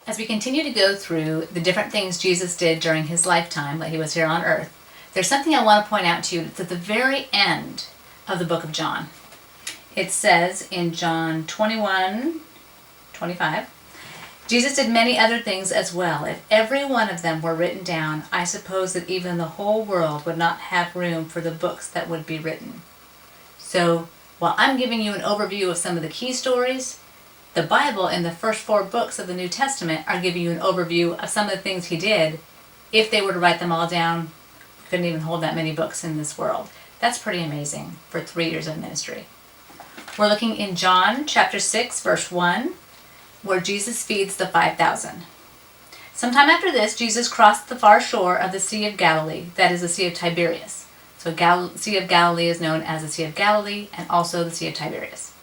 As we continue to go through the different things Jesus did during his lifetime that he was here on earth, there's something I want to point out to you. It's at the very end of the book of John. It says in John 21:25, Jesus did many other things as well. If every one of them were written down, I suppose that even the whole world would not have room for the books that would be written. So while I'm giving you an overview of some of the key stories, the Bible in the first 4 books of the New Testament are giving you an overview of some of the things he did. If they were to write them all down, we couldn't even hold that many books in this world. That's pretty amazing for 3 years of ministry. We're looking in John chapter 6, verse 1, where Jesus feeds the 5,000. Sometime after this, Jesus crossed the far shore of the Sea of Galilee, that is the Sea of Tiberias. So Sea of Galilee is known as the Sea of Galilee and also the Sea of Tiberias.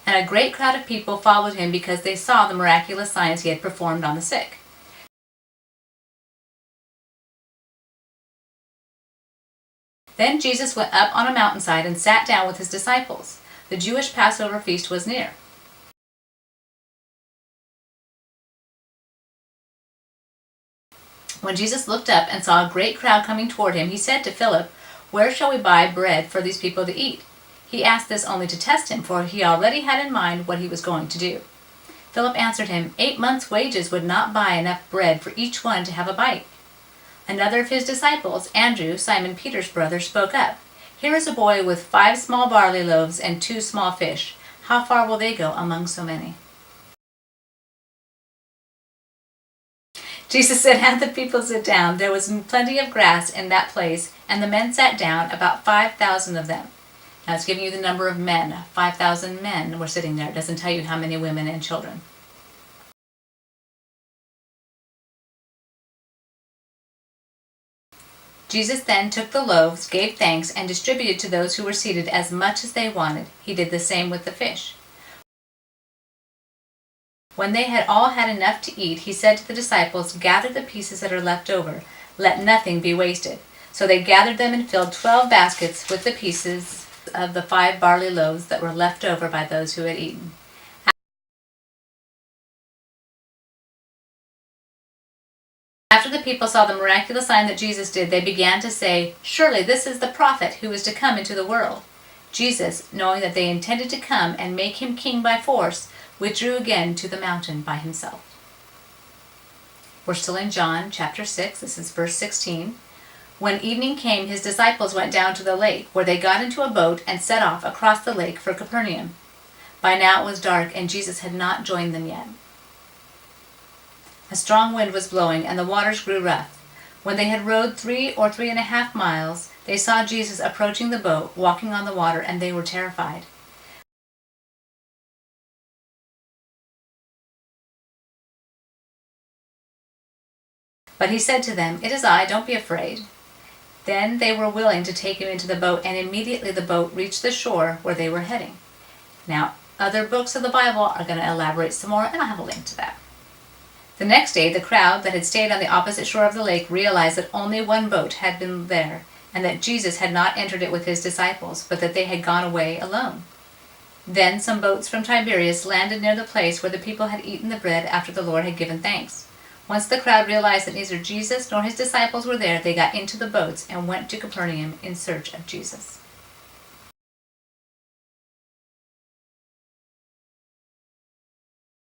And a great crowd of people followed him because they saw the miraculous signs he had performed on the sick. Then Jesus went up on a mountainside and sat down with his disciples. The Jewish Passover feast was near. When Jesus looked up and saw a great crowd coming toward him, he said to Philip, "Where shall we buy bread for these people to eat?" He asked this only to test him, for he already had in mind what he was going to do. Philip answered him, 8 months' wages would not buy enough bread for each one to have a bite. Another of his disciples, Andrew, Simon Peter's brother, spoke up. "Here is a boy with 5 small barley loaves and 2 small fish. How far will they go among so many?" Jesus said, "Have the people sit down." There was plenty of grass in that place, and the men sat down, about 5,000 of them. Now it's giving you the number of men. 5,000 men were sitting there. It doesn't tell you how many women and children. Jesus then took the loaves, gave thanks, and distributed to those who were seated as much as they wanted. He did the same with the fish. When they had all had enough to eat, he said to the disciples, "Gather the pieces that are left over. Let nothing be wasted." So they gathered them and filled 12 baskets with the pieces of the 5 barley loaves that were left over by those who had eaten. After the people saw the miraculous sign that Jesus did, they began to say, "Surely this is the prophet who is to come into the world." Jesus, knowing that they intended to come and make him king by force, withdrew again to the mountain by himself. We're still in John chapter 6. This is verse 16. When evening came, his disciples went down to the lake, where they got into a boat and set off across the lake for Capernaum. By now it was dark, and Jesus had not joined them yet. A strong wind was blowing, and the waters grew rough. When they had rowed 3 or 3.5 miles, they saw Jesus approaching the boat, walking on the water, and they were terrified. But he said to them, "It is I, don't be afraid." Then they were willing to take him into the boat, and immediately the boat reached the shore where they were heading. Now, other books of the Bible are going to elaborate some more, and I'll have a link to that. The next day, the crowd that had stayed on the opposite shore of the lake realized that only one boat had been there, and that Jesus had not entered it with his disciples, but that they had gone away alone. Then some boats from Tiberias landed near the place where the people had eaten the bread after the Lord had given thanks. Once the crowd realized that neither Jesus nor his disciples were there, they got into the boats and went to Capernaum in search of Jesus.